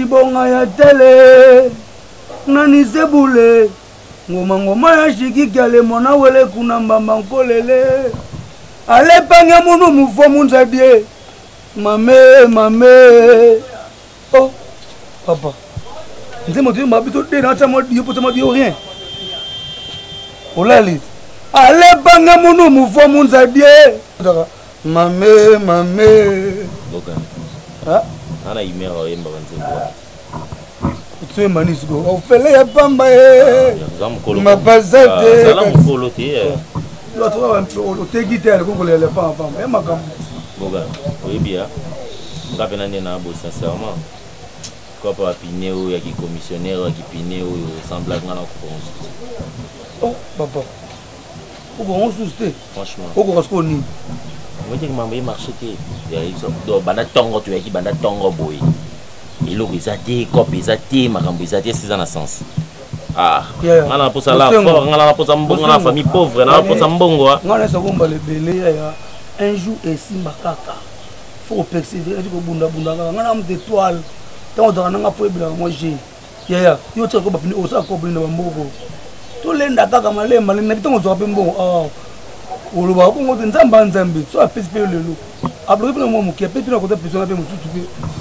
shibonga ya tele nani sebule ngoma ngoma ya shikikale mona wele kuna mbamba nkolele ale panga munu mufo munzabie mame oh papa nzemo tu mabito de na tamo dio pour tamo dio rien olali ale panga munu mufo munzabie mame boka ah ana imero yemba banzembo tu manis go o fele ya pamba ma bazate sala mukolo te l'autre on te guitare ko le pamba e makam boga oui bien ngapena nena bo sincèrement quoi pas pineo ya ki commissionnaire ki pineo semble ngana ko oh papa o bon souste franchement o ko rasko ni moi je m'en vais marcher te ya iso do banda tongo tu ya ki banda tongo boy ilo bizati ko bizati makambo bizati c'est dans sens ah ngana posa la fort ngana posa mbongo na famille pauvre na posa mbongo ngana sa komba le belé ya un jour et simba kaka faut persévérer ko bunda ngana am d'étoile tant on nga po ebila moi j'ai ya yo tsako ba pini o sa ko bunda mboko to lenda kaka malemba le nabito ngo pe mbongo ah oloba ko ngo nzambe so apesi pe lelo ablo pe mo mo ki apesi na ko ta personne pe mo tutu pe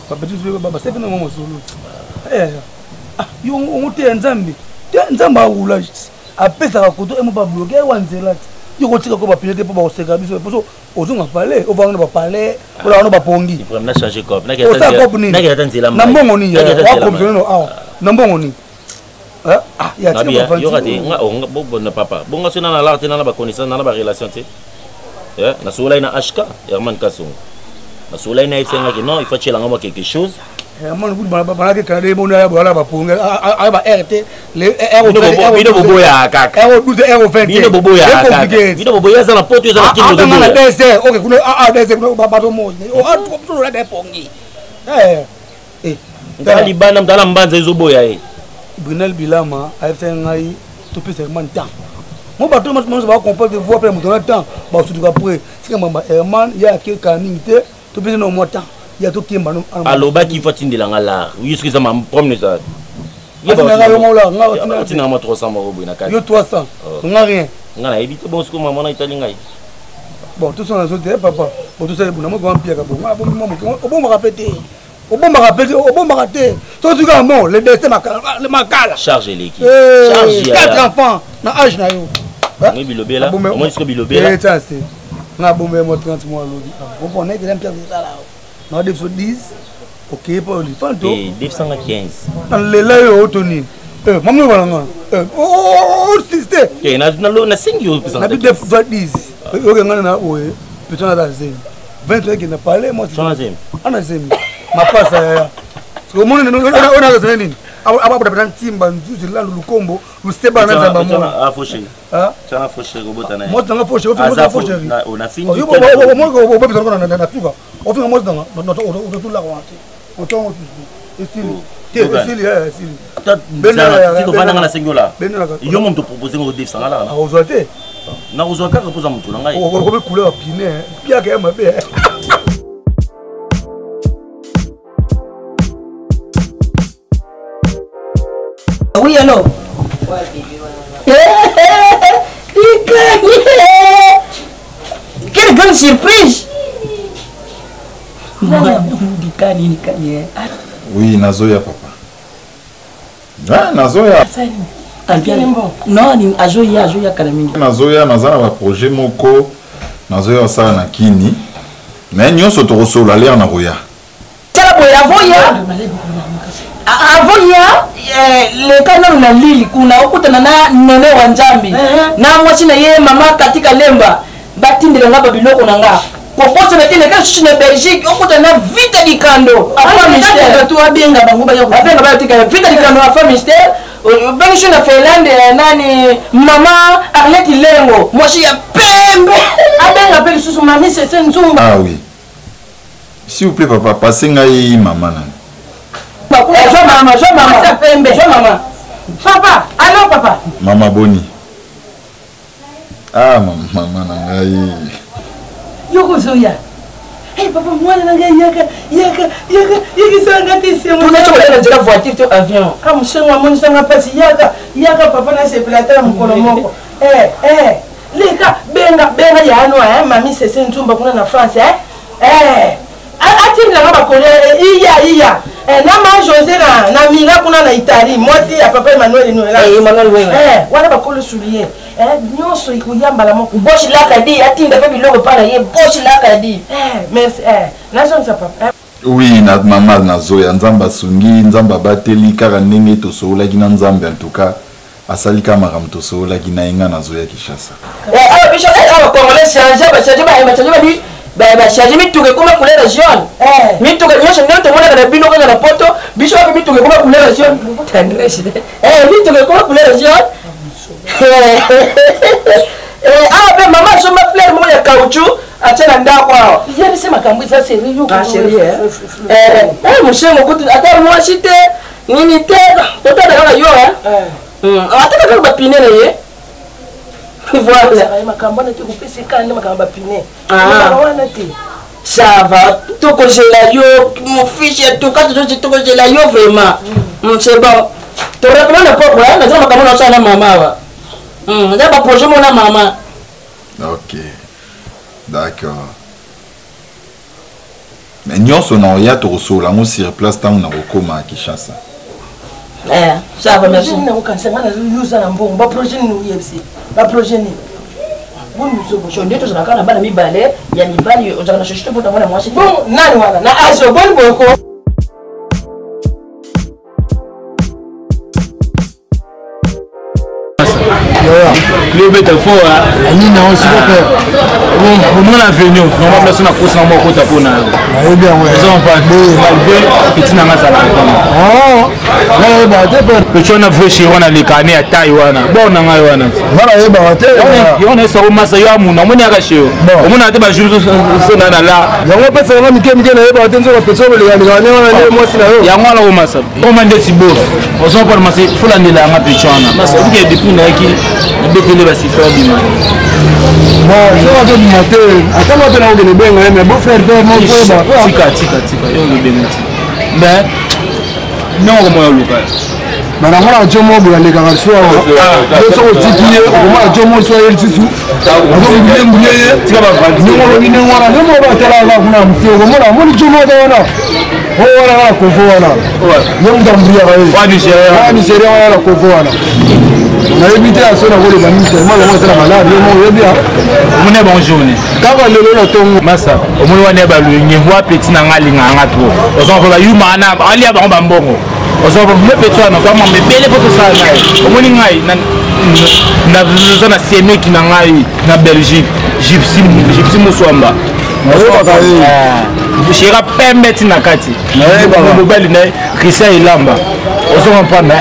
ba petit pe ba se pe na mo solo ah yo ngo te nzambe ula apesa ko to e mo ba bloquer wa nzela yo ko tika ko ba pilete po ba oseka biso poso ozunga pale o vanga ba pale ola no ba pongi il faut na changer cop na ke nzela na mbongo ni ya wa ko no ah na mbongo ni ah ya tika ba yo rate nga bo na papa bonga sona na la tena na ba connaissance na ba relation te na sola ina ashka Herman Kasongo na sola ina ifenga que non il faut chela ngoma quelque chose Herman ku ba ke kanade mo na ba la ba ponga ba RT le bino bobo ya kaka bino bobo ya kaka bino bobo ya za na poto za kingo zo na DC okay kuna DC kuna ba to mo o to la de pongi ndali bana mtala mbanza izo boya Brunel Bilama a fait un aïe tout plus seulement temps. Mon bateau, moi, je vais comprendre de voir après mon temps. Bah, surtout après, c'est comme Herman, il y a quelques années, tout plus non moins temps. Il y a tout qui est mal. Alors, bah, qui faut t'indiquer là? Oui, est-ce que ça m'a promené ça? Il y a un 300 euros. Il y a 300. On n'a rien. On a évité bon, ce que maman a italien. Bon, tout ça, on a sauté, papa. Bon, tout ça, on a un pied à bon. On va répéter. Au bon raté. Tout ce que bon, le destin le macal. Chargez l'équipe. Chargez 4 enfants. Na âge na yo. Oui, bilobela. Comment est-ce que bilobela? Ça c'est. Na bombe mo 30 mois lodi. Vous connaissez que j'aime bien ça là. Na 210. OK pour lui. Fanto. Et 215. Dans le là yo Tony. Maman wala nga. Système. OK, na 5 yo na 210. OK ngana na oye. Peut-être na 20 qui n'a parlé moi. Ana zemi. Ma passe parce que mon on a besoin nini aba bota timba nzuzi la lukombo luseba na zamba mo ah fauché ah tana fauché robota na moi tanga fauché on a fini yo moi ko besoin na tuka on fait moi dans on tout la rente on tombe tout style si to vana na sengola yo mon te proposer ngo défi sanga la na ozote na ozoka ka poza mutu na ngai ko be couleur pine pia ka mabe oui, alors. Quelle grande surprise! Oui, Nazoya, papa. Ah, Nazoya. Non, Azoya Kalamingi. Nazoya, Nazana va projet moko. Nazoya ça na kini. Mais nous sommes au sol, aller en Aroya. C'est la boya. Avoya le kana na lili kuna ukutana na nene wa Nzambi na mwachi na ye mama katika lemba batindira ngaba biloko nanga popote na tene ka chine Belgique ukutana vita dikando afa mystère tu abenga bango ba yako abenga ba tika vita dikando afa mystère bengi na Finlande nani mama Arlette Lengo mwachi ya pembe abenga pe susu mami c'est nzumba. Ah oui, s'il vous plaît papa passez ngai maman nani. Maman. Papa, allô papa. Maman Boni. Ah maman nangai. Yoko Zoya. papa mwana nanga yaka sanga tisi tuna chokola na jela voiture to avion mshengo amoni sanga pasi yaka papa na se plata mkono moko leka benga yano mami sese ntumba kuna na France ati na ba kole iya na ma José na Mila kuna na Italie mwati ya papa Emmanuel no Emmanuel wewe wana ba kole soulier nyonso ikuyamba la moko boshi la kadi atinda pe biloko para ye boshi la kadi merci na son sa papa oui na mama na zoya nzamba sungi nzamba bateli kaka ndenge tosolaki na nzambe en tout cas asali kama tosolaki na inga na zoya Kinshasa biso congolais changer ba changer mituke kuma couleur jaune mituke nyosho ndio tomona na bino kana na poto biso wapi mituke kuma couleur jaune tendresse mituke kuma couleur jaune pe mama soma fleur mo ya caoutchouc achana ndako hao yeye sema kambi sasa seri yuko mshengo kuti ata mwashite nini tena totana kama yo ataka kama bapine na ye voilà makambo na te kupese kande makambo bapine wana te ça va tokozela yo mon fils et tout quand tu tokozela yo vraiment c'est bon tu rappelles le peuple na zama makambo na sana mama wa ndaba projet mona mama ok d'accord mais nyonso na oya tokosola ngo sur place tant na kokoma Kinshasa ça va merci na ukansanga na yuza na mbongo ba projet ni uyebisi ba projet ni bon ndio tuzaka na bana mibale ya mibali ozaka na shoshito bota mwana mwasi bon nani wana na azo bon boko club est fort ani na aussi au moins la venue normalement personne a course en moi côté pour na bien ouais ils ont pas malgré petit na ngasa ouais bah petit on a vu chez on a les canets à taille wana bon na ngai wana voilà et bah on est sur masa ya muna moni aka chez on a te ba jour so na la ya on peut faire mike na ba tenzo ko petit le ya wana le moi sina ya ngala o masa on mande si bof on s'en parle masa fula ndela nga petit wana masa uke depuis na ki bepele ba sifa bima bon ça va de monter attends moi na ngene benga mais beau frère père mon frère tika yo le benga mais non comment yo local bana ngala jomo bo le ka so so tikiye o ma jomo so yel sisu o ngene mbuyeye tika ba ni mo ni ngwana ni mo ba tela ba kuna mfio mo na mo ni jomo da wana o wala ko fo wana yo mtambuya ka wa Nigeria wala ko fo wana na éviter à son avoir les amis tellement le moins la malade le bien on est bonne journée quand on le ton massa au moins on est ba le nywa petit na ngali nganga to ozo ba yuma na ali ba ngomba mbongo ozo ba me petit na kwa mambe bele poto sana au moins ngai na zona seme ki na ngai na Belgique gypsy muswamba Bushira pembeti na kati mobile na Christian Ilamba ozo comprendre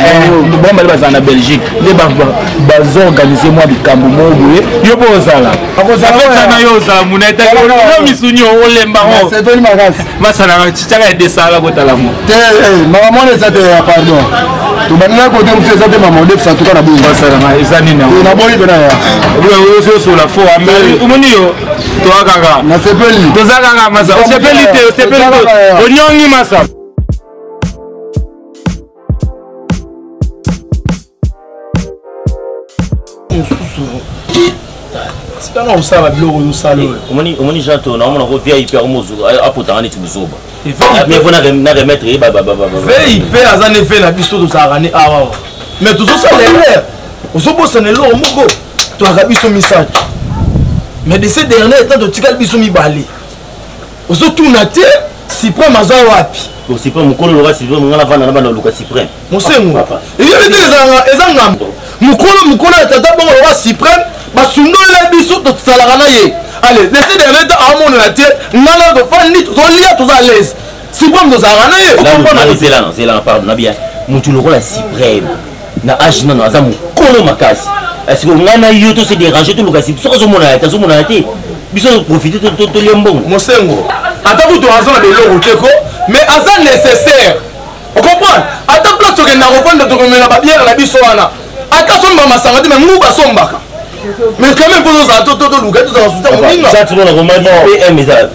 bon bali bazana Belgique les bazo organiser moi bikambo mobuye yo bozala akozala yo za muneta no misunyo olemba o c'est toni makasi masana chichaka edesala kotala mo te mama mona za te pardon to banana ko te mfeza te mama de sa tuka na bongo masana na ezani na na boyi bena ya yo so so la fo ameli umoni yo to akanga na sepeli to zakanga masa o sepeli te onyongi masa c'est pas ça va bloquer nous ça omoni jato na omona ko VIP amozo apotanga neti buzoba mais faut na remettre VIP azane fait na biso to sarane awa mais tout ça l'erreur ozo bosana lo moko to aka biso misato mais de ces derniers temps de tikal biso mibale ozo tuna te Cyprien maza wapi ko Cyprien mukolo loka Cyprien ngala vana na bana loka Cyprien mosengo il y a des ezanga mukolo tata bongo loka Cyprien basundola biso to salaka na ye allez de ces derniers temps amona na te ngala do fani to lia to za l'aise Cyprien to salaka na ye c'est là pardon na bien mutu loka Cyprien na âge non aza mukolo makasi est-ce que ngana yo to se déranger to loka Cyprien so mona te biso profiter to liembongo mosengo ata kuto aza na beloko teko mais aza nécessaire on comprend ata place to kenda ko fanda to komela ba bière na biso wana ata somba masanga te mais nguba sombaka mais quand même pour nous to luka to za suta moninga ça tu na ko mali PM ça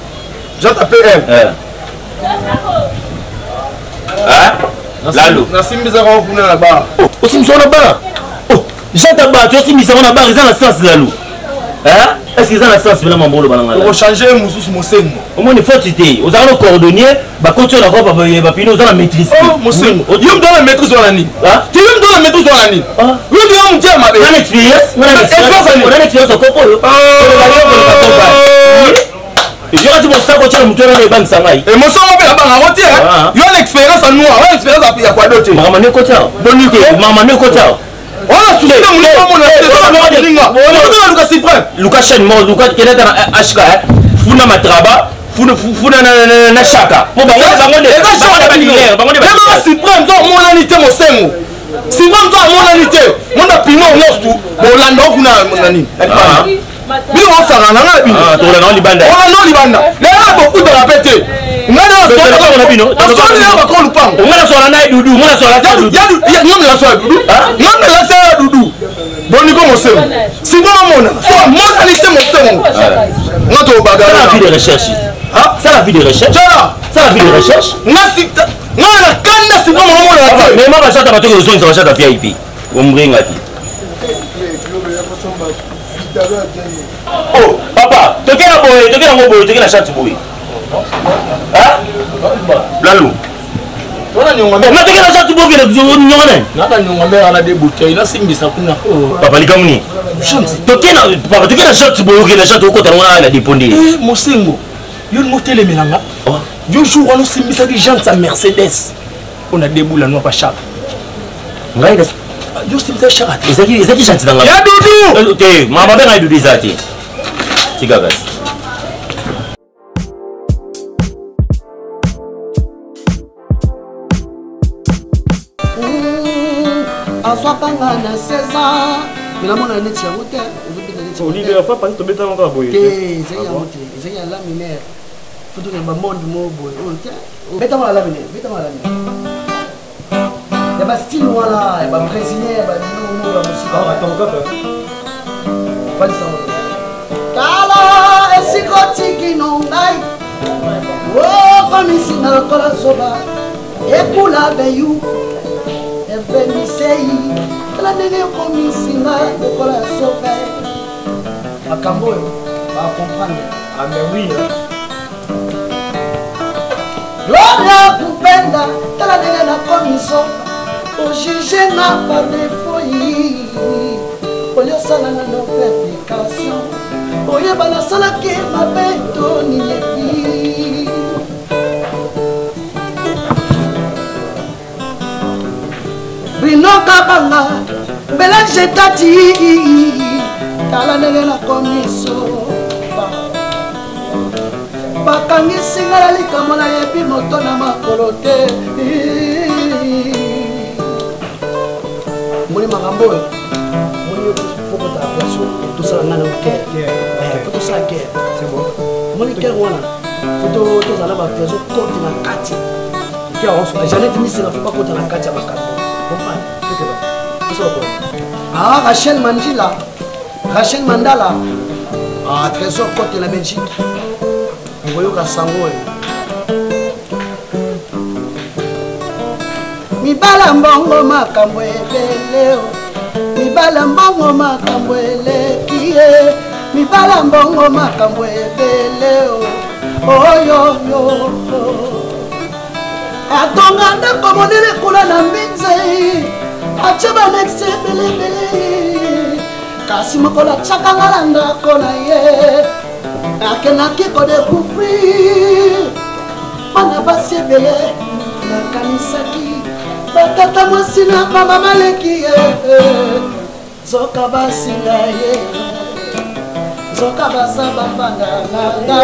Jean PM. Lalo. Nasimbisa kwa kuna na bar. Osimbisa na bar. Oh, Jean Taba, tu osimbisa na bar, ils ont la sens Lalo. Est-ce qu'ils ont la sens vraiment bon le balanga? On changer mususu mosengo. Au moins une fois tu t'es, aux armes coordonniers, bah quand tu as la robe bah pino aux la maîtrise. Oh mosengo. Tu me donnes la maîtrise dans la nuit. Tu me donnes la maîtrise dans la nuit. Oui, tu me dis ma belle. On a l'expérience, on a l'expérience au copo. Et je dis mon sac quand tu as monté dans les banques sangai. Et mon sang on peut la banque à retirer. Il y a l'expérience en noir, il y a l'expérience à quoi d'autre. Maman ne côté. Bonité, maman ne côté. On a soutenu Lucas Chen mort, Lucas qui est dans HK, Funa Matraba, Funa na Chaka. Pour bango si prend mon anité mon sengo. Si prend mon anité, mon opinion nostu, Bolando kuna monani. Bino osanga na bino. To la non libanda. On a non libanda. Les a beaucoup de la pété. Ngana on bino. On a sur la naï Doudou, on a sur la tête Doudou. Il y a non la soirée Doudou. Non la soirée Doudou. Boni ko mo sengo. Si mo mona, so mon anité mo sengo. Ngato bagala. Ça la vie de recherche. Ça la vie de recherche. Ça la vie de recherche. Ngasita. Ngana kanda si mo mona. Mais moi bachata bato ko zonga bachata VIP. Omrenga ti. Oh, papa, tu es la chatte boy. Hein? Lalou. Wana nyonga mais tu es la chatte boy que tu nyonga. Naka nyonga me ana de bouteille na simbisa kuna. Papa likamuni. Chance. Tu es la chatte boy que la chatte ko tanga na dépondé. Eh, mosengo. Yo motele melanga. Yo jour on simbisa ki gente sa Mercedes. On a déboula no pa chap. Ngai Yo simbisa chap. Ezaki chante nanga. Ya Doudou. Ok, mama benga Doudou zati. Tigagas. Aswapanga na 16 ans. Mais mona neti yango te. Olivier fa pas tomber dans la boye. C'est la minère. Faut que le monde mo boye. Beta la minère, beta la minère. Ya ba style wala, ya ba brésilien, ba no la musique. Attends papa. Pas ça. Kala esikoti kinongai. Oh, comme ici na kola soba. Ekula beyu. Evenisei. La nene komisinga kola soba. Makambo va comprendre. Ah mais oui. Gloria kupenda tala nene na komiso. O juger na par défaut. Olio sala na no application. Oye bana sala ke mabeto ni yepi. Brino kabanga mélange tati. Tala nene na komiso. Bakangisi ngala likamo na yebi moto na makolo te. Moni makambo moni faut ta pression tout ça ngana ok faut tout ça guerre c'est bon moni guerre wana faut tout ça la ba pression côté na kati qui on se jamais dit c'est la faut pas côté na kati bakalo comprendre c'est ça quoi Rachel Mandala trésor côté la Belgique ngoyo ka sango mibala mbongo makambo ebele mibala mbongo makambo eleki mibala mbongo makambo ebele oyo yo atonga ndako monene kula na mbinze atia banexe ebelebele kasi mokolo atiakanga na ndako na ye akendaki kodekufri bana basi ebele nakanisaki batata mwasi na mama maleki ye zoka basinga ye zoka basa bafanda nanga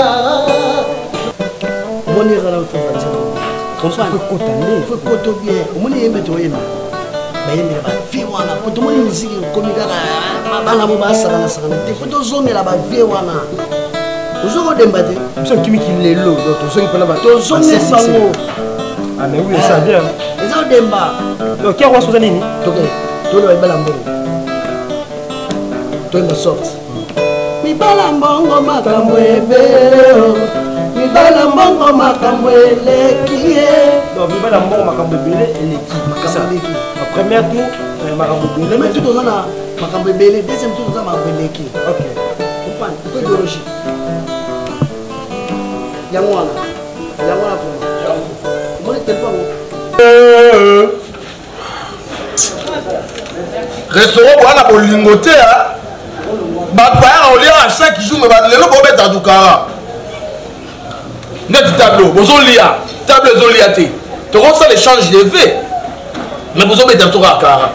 monira na utofanja faut koto bien omoni yembe to yema bayembela bavie wana po tomoni miziki okomi kaka bana bo basakana te fo tozongela bavie wana ozokodemba te biso kimiki lelo tozongi mpona tozongi bango. Ah mais oui, ça bien. Les gens demba. Donc qui a reçu nini? OK. Tout le bala mbongo. Toi me soft. Mi bala mbongo makambo ebele. mibala mbongo makambo eleki donc mibala mbongo makambo ebele eleki la première tour makambo ebele premier tour toza na makambo ebele deuxième tour toza makambo eleki ok comprendre po idéologie yango wana omoni telepango restaurant bwana bolingo te bato bayaka kolia à chaque jour me lelo bobeta dukara neti tableau bozolia tableau ezolia te tokosala échange de ve mais bozobeta toka kara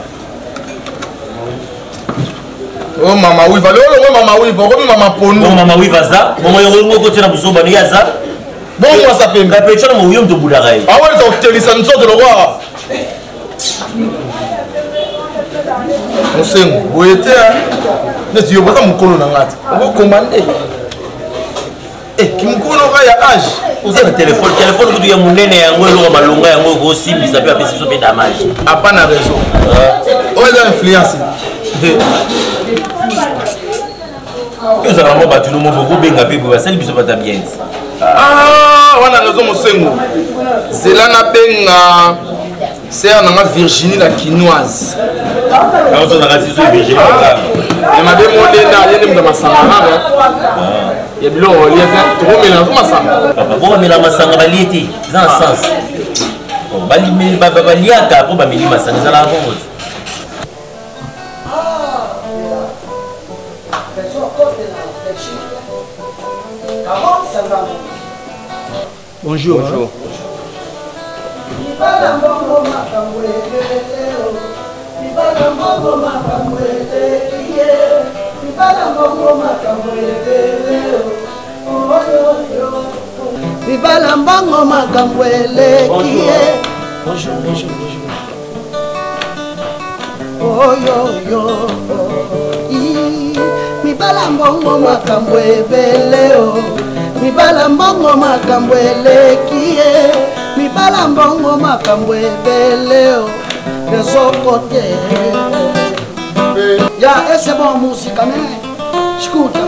oh mama wiva lelo mama wiva okomi mama pondo mama wiva za mama yongo kotina busoba ni yaza bongo wasa pembe kapechana mo yom to bulaka yi awali tokutelisa nzoto lokwa mosengo boye te neti yo boza mokolo na ngati okokomande kimokolo ka ya age oza na telefone kutu ya monene yango eloko malonga yango okosimbisa mpe apesi biso mpe damage apa na réseau oyo eza influence ozala mo bato no moko kobenga mpe boye basali biso bata bien wana réseau mosengo zela nabenga sere nanga Virginie la quinoise emabe modenda yende muda masanga ya biloko olia te tokomela nazo masanga bokomela masanga balie te eza na sens baliaka mpo bameli masanga ezala na bongo te bonjour Bibala mbongo makambo eleki oyoyo mibala mbongo makambo ebele mibala mbongo makambo eleki mibala mbongo makambo ebele ezokote ya ese bon musika me escuta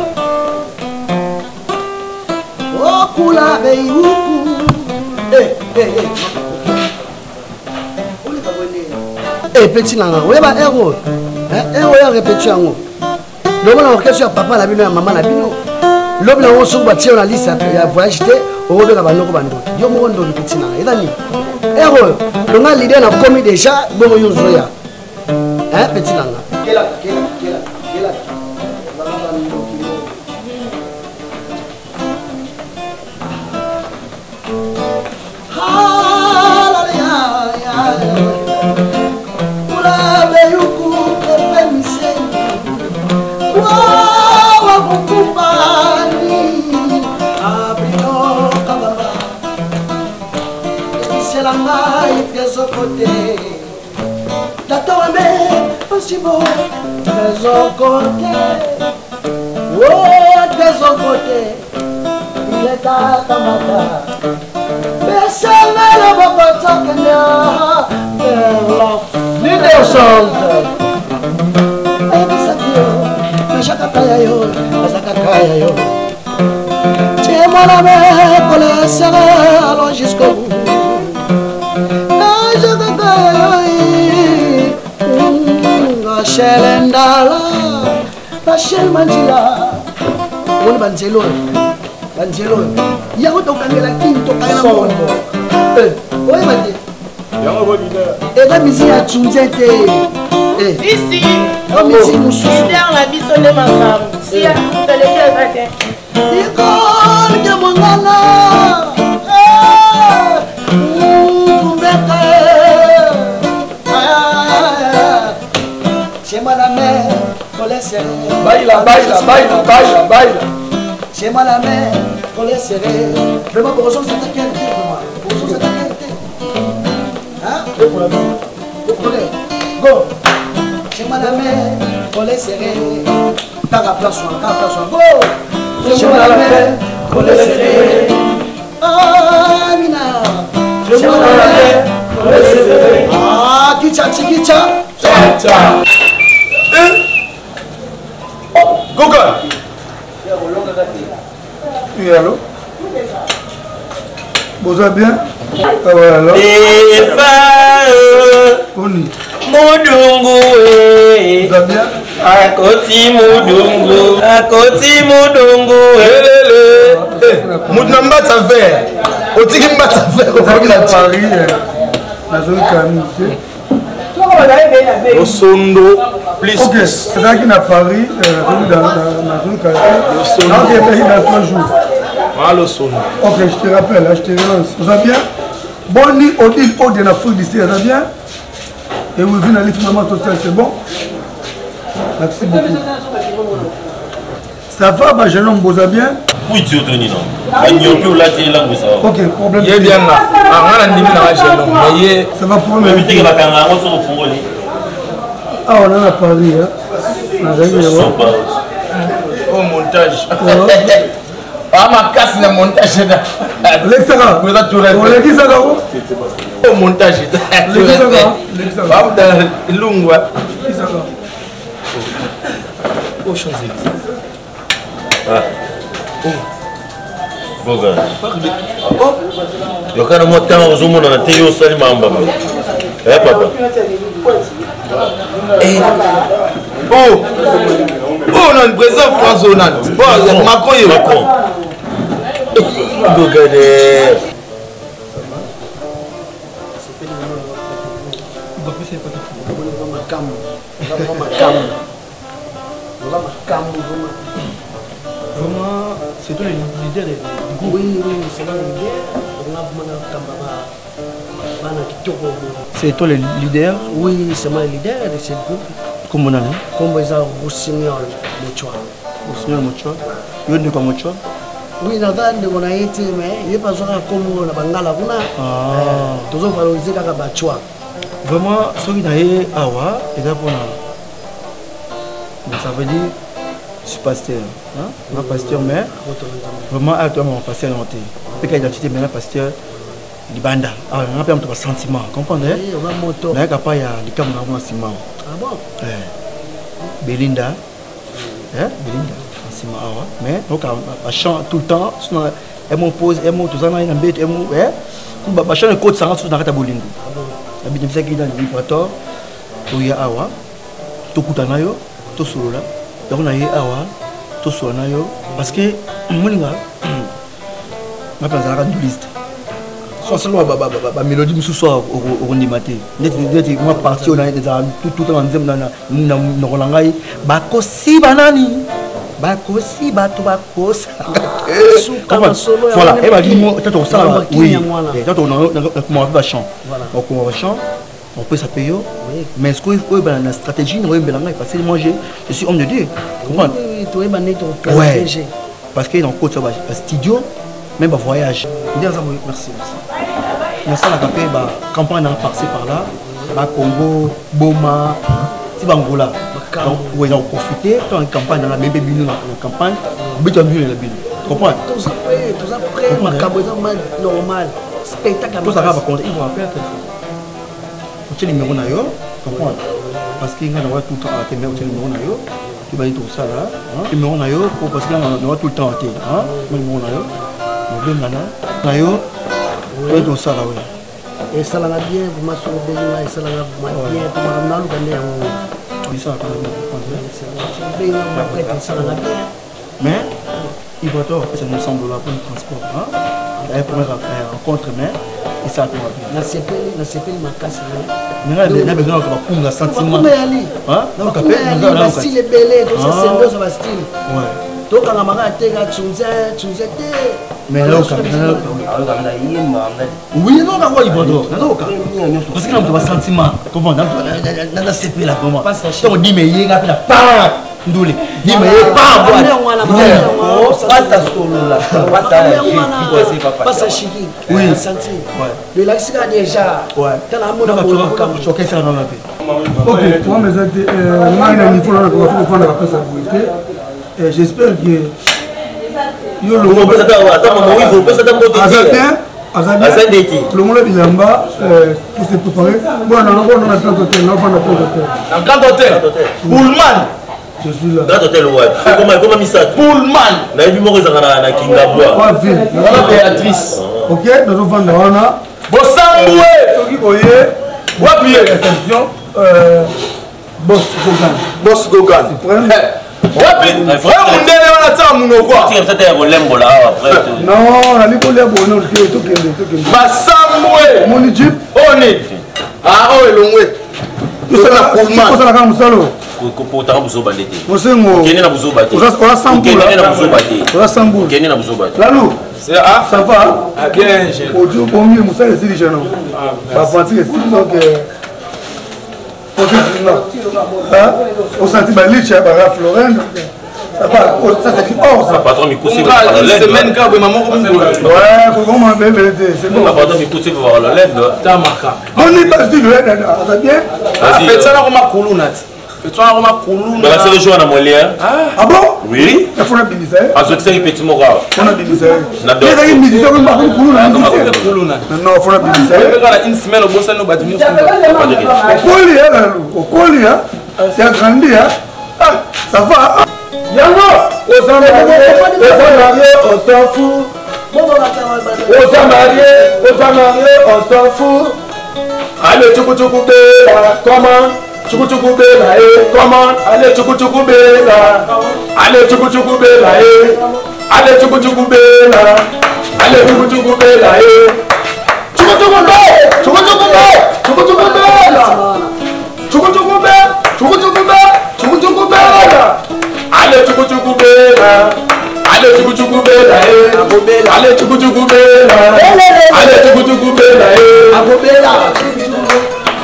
okula beiuku peti nanga oyeba ero ero ya repeti yango lobona okesio ya papa na bino ya mama na bino lobi nango soki batie na liste ya voyage te okobeka bandoko bandoki yo moko ndoli peti nanga eza nini ero longa lider na komi déjà bongo yo ozoya peti nanga allons jusqu'au bout. Rachel Ndala, Rachel Mandila, on banzelo, y'a autant qu'à la quinte, à la monde. Oui, Mati. Et la musique a tout été. Ici, comme ici, nous sommes. La mission de ma femme. Si, tu le fais, Nicole de Mongala. Chez la mère, pour les serrer. Baila. Chez moi la mère, pour les serrer. Vraiment, pour rejoindre cette qualité, pour rejoindre cette qualité. Hein? Go. Chez moi la mère, pour les serrer. T'as la place, go. Chez moi la mère, pour les serrer. Ah, Mina. Chez moi la mère, pour les serrer. Ah, Kicha. Goga. Oui, allô? Vous allez bien? Voilà. Mudungu Vous allez bien? Akoti mudungu Moudou Mbata vert. Otiki Mbata vert. Vous allez à Paris, la zone Camille. Au Sondo, plus. Ok, c'est ça qui est à Paris, dans la zone Camille. Dans 3 jours. Malo Sondo. Ok, je te rappelle, je te relance. Vous allez bien? Bonne au dit au de la foule d'ici, ça va bien? Et vous venez à l'équipement social, c'est bon? Merci beaucoup. Ça va, jeune homme, vous allez bien? Oui, tu es tenu, non? Ok, problème. Il est bien là. On a un dîner dans la jeune homme. Ça va pour moi. Ah, on en a parlé, hein? Au montage. Ah, ma casse, le montage. L'extra. Vous êtes tout rêvé. On l'a dit ça, là-haut? Au montage. L'extra. Lungwa. Au Champs-Élysées. Ah. Boga. Oh. Yokana motama uzumuna na teyo sali mamba. Papa. Oh. Oh non, président François Hollande. Bon, Macron est Macron. Boga de Vraiment, c'est toi le leader du groupe. Oui, c'est moi le leader. C'est toi le leader? Oui, c'est moi le leader de ce groupe. Comment on a? Comment ils ont Roussignol Mochoa. Roussignol Mochoa? Il y a quoi Mochoa? Oui, dans le on a été, mais il n'y a pas besoin comme la Bangala. Toujours valoriser la Bachoa. Vraiment, ce qui est awa, et d'abord, ça veut dire. Je suis pasteur, hein? Je suis pasteur, mais vraiment, actuellement, je suis pasteur. Je suis identité, mais pasteur du Banda. Alors, on a un sentiment, comprenez? Il y a des cas de sentiment. Ah bon? Belinda, Belinda, sentiment, mais on chante tout le temps. Elle m'oppose, elle m'oppose, tout ça, elle m'embête, elle m'oppose. Je chante le code sans rentrer dans la Bolingo. Je suis dans le vibratoire, il y a awa, tout le temps, tout solo là. Donc on a eu awa, tout sur nayo, parce que moninga, ma place à la liste. Soit seulement la mélodie me soit au rondimate. N'était moi parti on a été tout le temps dans Rolangai. Bakosi banani, bakosi batu bakos. Voilà. Et bah dis-moi, t'as ça oui. T'as on va chant. On va chant. On peut s'appeler, mais ce qu'il faut, la stratégie, parce que moi je suis homme de Dieu. Oui, tu es ouais. Parce qu'il y a un studio, même un voyage. Merci. Merci à la campagne passée par là, Congo, Boma, Tibangola. Donc, ils ont profité, dans une campagne dans la bébé binu, dans la campagne, béton binu la binu. Tu comprends? Tout ça après, normal, spectacle. Tout ça va contre, ils vont appeler à téléphone. Tu as le numéro nayo, comprends? Parce qu'il y a tout le temps à tes numéro nayo, tu vas dire tout ça là, le numéro nayo, parce qu'il y a tout le temps à tes numéro nayo, le nayo, tu vas dire tout ça là, oui. Et ça l'a bien, vous m'avez sauvé, et ça l'a bien, tout le monde a gagné. Oui, ça l'a bien. Mais, il va t'offrir, c'est nous semble là pour le transport. La première rencontre, mais. Et ça va bien. Na CP ma casse là. Mais besoin de un sentiment. Hein? Donc le style est belé, tout ça c'est ça va style. Ouais. Donc on a marqué tega tsunze. Mais là oui, non là il va donc. Parce que on a un sentiment. Comment dans CP là comment. Donc on dit mais il y a pas ndule ni mais pas boire pasta solo là pasta chiki oui senti le laxika déjà ouais dans la mode comme choquer ça dans la vie. OK moi mais moi il niveau là pour prendre la place à et j'espère que yo le on peut ça attends moi il faut pas ça dans mode Azadeki. Le monde est là-bas, tout s'est préparé. Bon, on a un grand hôtel, on a un hôtel. Un grand hôtel. Pullman. Je suis là. Grand hôtel ouais. Comment ça? Pullman. Na vu mo ko zanga na Kingabois. Pas ville. On a Béatrice. Ok, nous vendre wana. Bosamboué. Soki koye. Wapi réception Boss Gogan. Boss Gogan. Wapi frère mundele wana ta munoko. Tu es peut-être lembo là après. Non, ali ko lebo no to kende. Basamboué. Moni jeep. Oni. Ah oh elongwe. Tout ça la Pullman. Tout ça la comme salo. Ko ta buzo bandete. Mosengo. Kene na buzo bate. Oza sambu. Kene na buzo bate. Oza sambu. Kene na buzo bate. Lalou. C'est ah ça va? Ah bien, j'ai. Odio pommi musa le sili jeune. Ba fanti le sili donc on sentit ba liche ba Florent. Ça va, ça c'est oh ça. Patron mi cousi va la semaine ka be maman comme ouais, pour comment bébé c'est bon. Patron mi cousi va la lève là. Ta marka. On n'est pas du ça bien. Ah, peut-être là comme kulunat. Peut-être comme kulunat. Bah c'est le jour na molia. Ah bon? Oui. Il faut la biliser. Ah c'est que petit mora. On a biliser. Na do. Il y a une musique comme kulunat. Non, faut la biliser. Il y a une semaine au bossa no badini. Okoli hein, Okoli hein. C'est agrandi hein. Ah, ça va. Yango, on s'en marié, on s'en fout. On s'en marié, on s'en fout. Allez, tchoukou bela, comment? Tchoukou bela, comment? Allez, tchoukou bela. Allez, tchoukou bela, allez, tchoukou bela. Allez, tchoukou bela, allez tchoukoutchoukobela, allez tchoukoutchoukobela, allez tchoukoutchoukobela, allez tchoukoutchoukobela, abobela.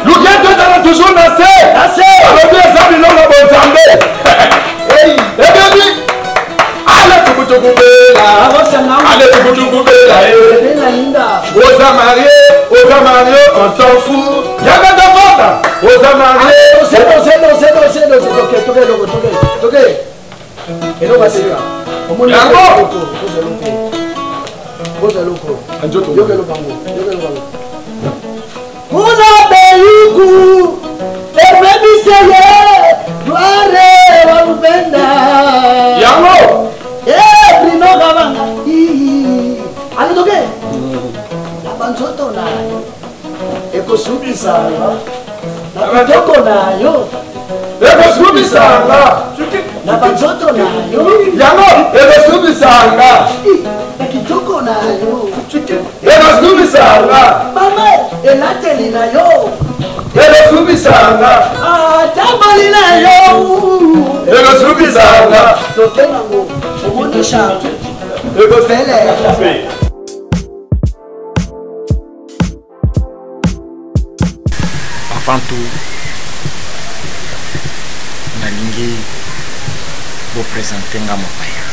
Lukia tozala toujours nassé, alors bien ça bilonga bonzambe. Hey, baby. Allez tchoukoutchoukobela, allez tchoukoutchoukobela. Oza marié, on s'en fout. Yaga d'avant, oza marié. C'est ok. Et non, c'est ça. On est na banzoto nayo yango ekosubisanga ekitoko nayo ekosubisanga mama elateli nayo ekosubisanga tamboli nayo ekosubisanga totenango omonisha ekofele. Avant tout, nalingi vous présenter mon père.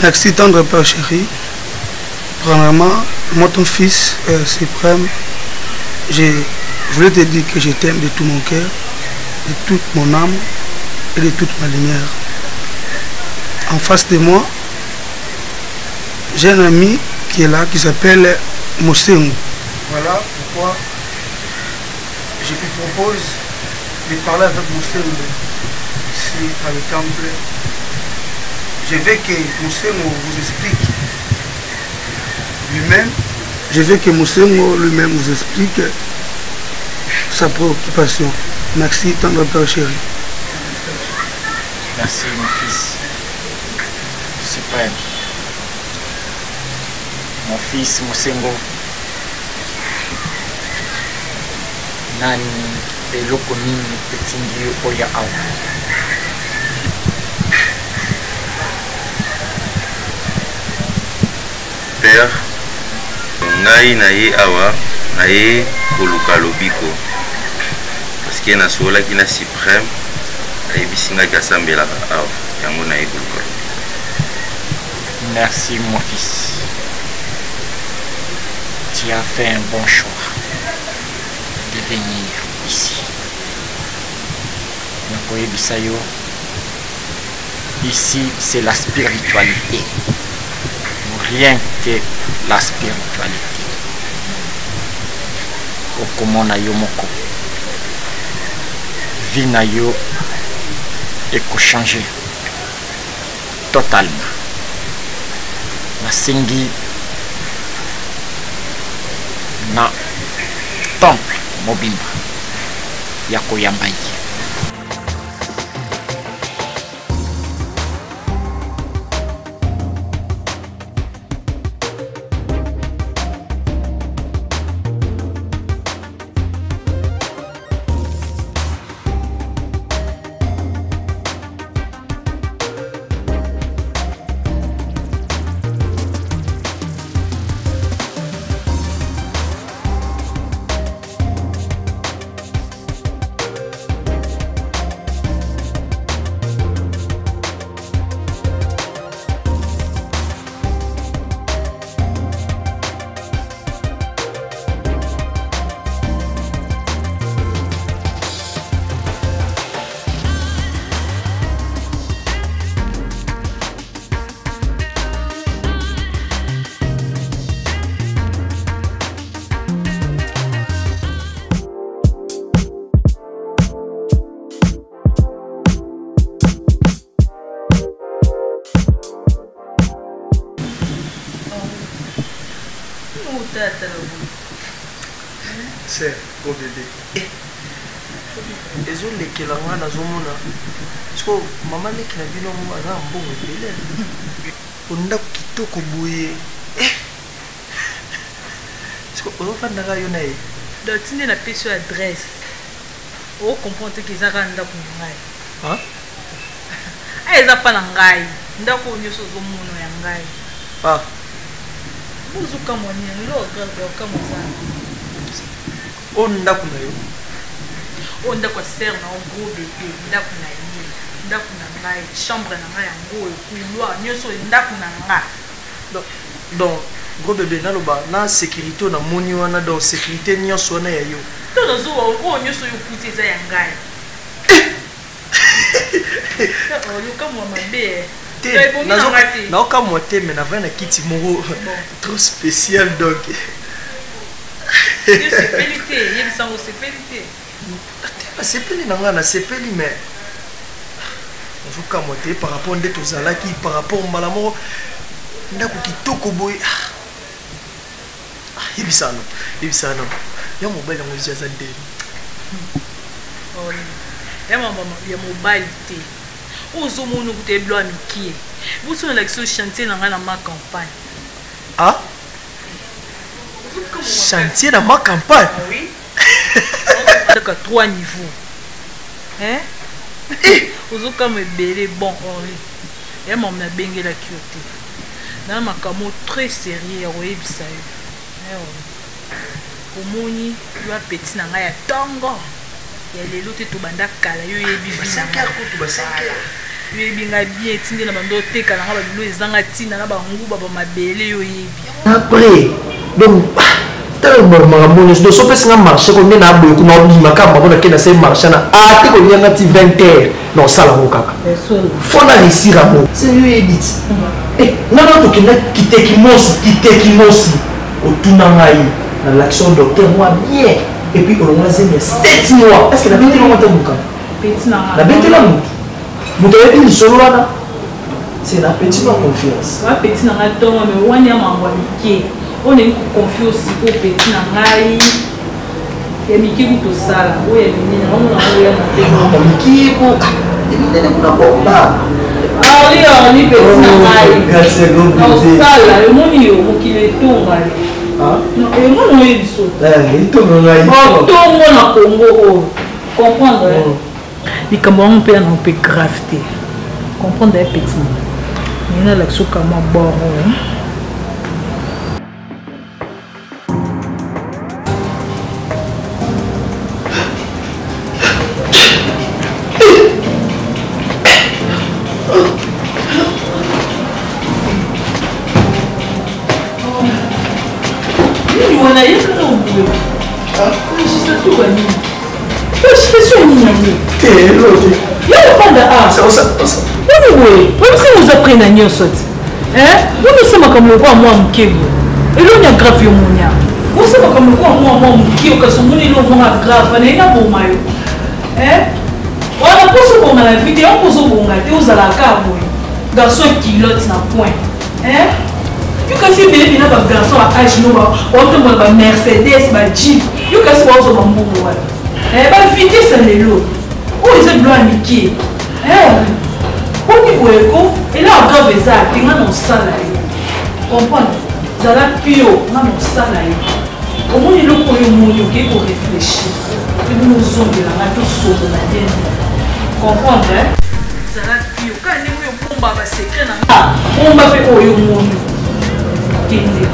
Merci tendre père chéri. Premièrement, moi ton fils suprême, je voulais te dire que je t'aime de tout mon cœur, de toute mon âme et de toute ma lumière. En face de moi, j'ai un ami qui est là, qui s'appelle Mosengo. Voilà pourquoi je te propose de parler avec Mosengo ici à le temple. Je veux que Mosengo vous explique lui-même. Je veux que Mosengo lui-même vous explique sa préoccupation. Merci, tendre père chéri. Merci mon fils. Suprême. Mon fils Mosengo. Nani eloko nini etingi oya awa. Père, ngai na ye awa na ye koluka lobiko parce que nasolaki na suprême ayebisi ngai asambelaka awa yango na ye koluka lobiko. Merci mon fils. Tu as fait un bon choix de venir ici. Nakoyebisa yo, ici c'est la spiritualité. Rien que la spiritualité. Okomona yo moko. Vie na yo changer totalement. Nasengi na temple mobimba ya koyamba ye. C'est au bébé. Les autres qui l'ont dans un monde. Parce que maman n'est qu'un bilan à un bon bébé. On a quitté au bouillé. Parce que on va faire un rayon. Donc, tu n'as pas sur adresse. On comprend que les arabes n'ont pas. Hein? Ils n'ont pas d'angai. Ils n'ont pas de choses au monde d'angai. Ah. Vous êtes comme on est, l'eau comme ça. On n'a pas eu. On n'a pas serre dans un gros bébé. On n'a pas eu. Chambre n'a pas un gros couloir. Nous sommes n'a donc gros bébé na loba na sécurité na moni wana donc sécurité nyonso na ya yo. To no zo o nyonso yo kuti za yangai. Oh yo comme ma bébé. Non, comme moi, mais on a un kit moro trop spécial donc. C'est pénité, il y a c'est pénité. C'est pénité, c'est pénité, mais. On joue comme moi, par rapport à tous Zalaki, par rapport à Malamo, on a un kitoko boy. Il y a ça, non. Il y a mon bel amour, j'ai zandé. Oh, il y a mon mobile. Ozo mono kute blo amiki. Vous sur l'action chantier dans ma campagne. Ah? Chantier dans ma campagne? Oui. Donc à 3 niveaux. Hein? Ozo comme belé bon oui. Et mon na bengue la kioté. Dans ma camo très sérieux oui bisayo. Omoni yo petit na nga ya tongo. Ya lelo te to banda kala yo yebi bisa. 5 heures ko to ba 5 heures. Yo yebi nga bien tinde na bando te kala nga ba bilo ezanga tina na ba nguba ba mabele yo yebi. Après donc tellement maramoni do so pesa nga marché ko na boy ko na obima ka ba na kena se marché na a te ko nyanga ti 20 heures non sala ko kaka. Faut na réussir à mo. C'est yo yebi. Eh na na to kena kiteki mosi otunanga yi na l'action docteur moi bien. Et puis on a 7 mois. Est-ce que la bête est là? La bête est là. Vous avez dit le solo là. C'est la petite confiance. La petite n'a pas de mais on est on est confiance au petit n'a pas. Et Miki vous tout ça. Oui, on a Miki pour. Il est pour bomba. Ah oui, on est petit n'a pas. Merci beaucoup. Ça là, le monde il qui est tombe. Non, et moi non il saute. Il tombe là. Oh, tout le monde Congo. Comprendre. Les Camerounais peut en peu gravité. Comprendre des petits. Il y a l'action comme bon. Vous apprenez à nous sauter. Vous sommes comme le roi moi mkego. Et l'on a grave au monia. Vous sommes comme le roi moi mkego que son moni l'on a grave. On est là pour maillot. On a posé pour la vidéo, on pose pour la vidéo, vous allez la carte. Garçon qui l'autre n'a point. yo kasi bébé na ba garçon à âge no ba on te ba Mercedes ba Jeep yo kasi ba zo ba mbongo wana ba vitesse lelo o ils blanc Mickey on ni boyeko et là grave ça tinga no sala comprendre zala pio na no sala au moins il faut que nous réfléchir et nous zongela na to sozo na deni comprendre zala pio quand nous pomba ba secret na pomba pe oyo moni kende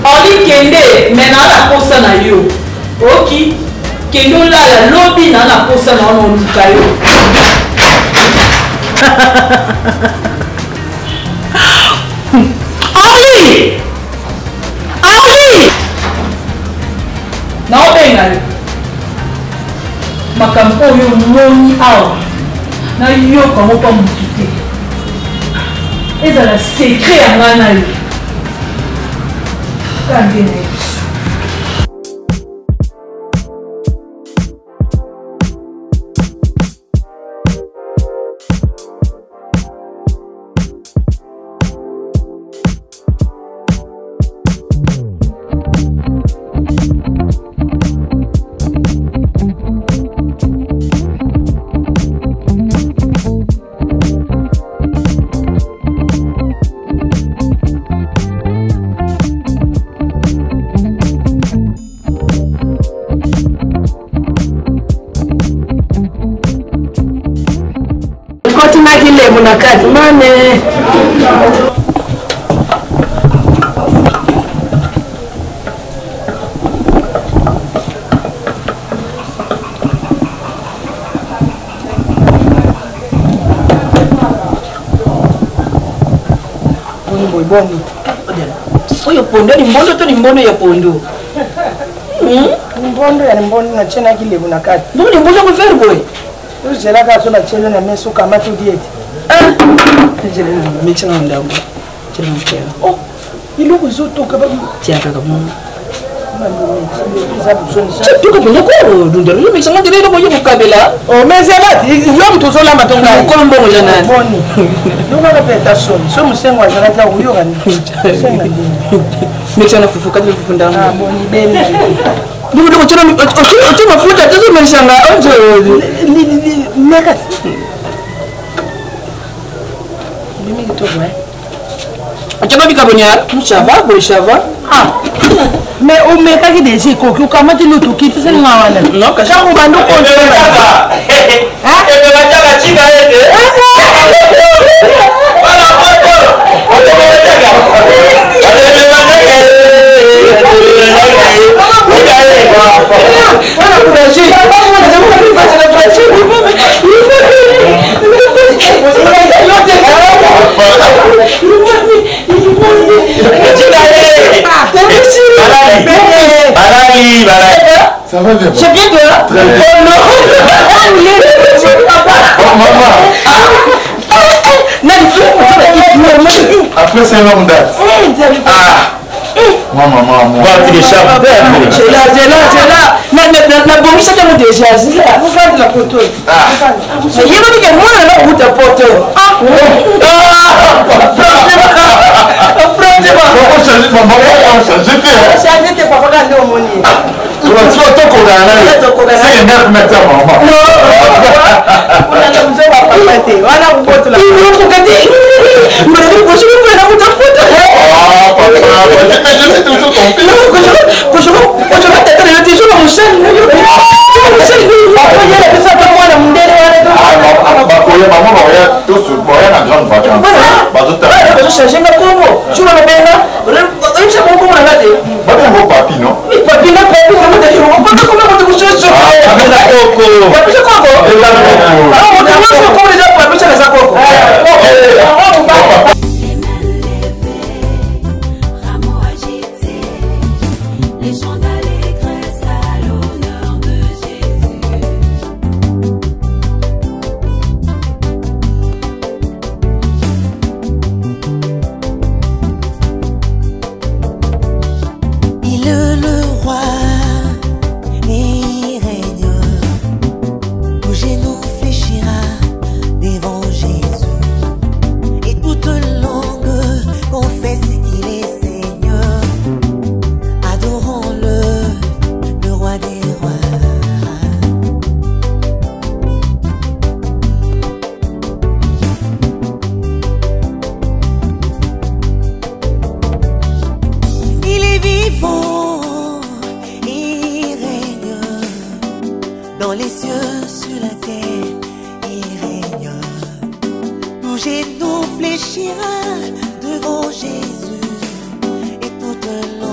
oli kende mais na la kosa na yo oki kende la lobby na la kosa na ono lukayo Ali Ali naobenga makambo oyo moni awa nayoka moko motu te ezala sekret ya ngai na yo kande na yo Munakati mane bongo oyo pondo ni mbondo to ni mbondo ya pondo mbondo ya mbondo na chena kile munakati mbona mbondo ko faire boy ujela ka so na chena na meso kama to diet mechana ndambo chana mkela oh iloko zotoka ba tiaka kama tuka bonoko dundero yo mechana ndelo ko yo kabela oh mezela yo mtu zola matonga ko mbongo jana boni ndoka ka peta so musengo azala ta uyo gani senga mechana fufuka fufu ndambo ah boni beni nduko chana ocho mafuta tazo meshanga onje meka tu vas bien ça va bon ça va ah mais on met pas des gens qui comment tu nous quittes c'est non non que ça on va nous contrôler hein et tu vas dire la chica Ça va bien. C'est bien toi. Très bien. Après c'est longue date. Maman. Va télécharger. C'est là. Na bongi ça te télécharger. Vous faites la photo. Il y a pas que moi là où ta photo. Changer papa quand on moni. Tu vas c'est une mère mettre maman. Non. On a besoin de papa. Voilà vous photo là. Mais je vais la photo. Ah papa, je sais toujours ton fils. Non, je vais t'être toujours mon chien. Le roi et genou fléchira devant Jésus et toute langue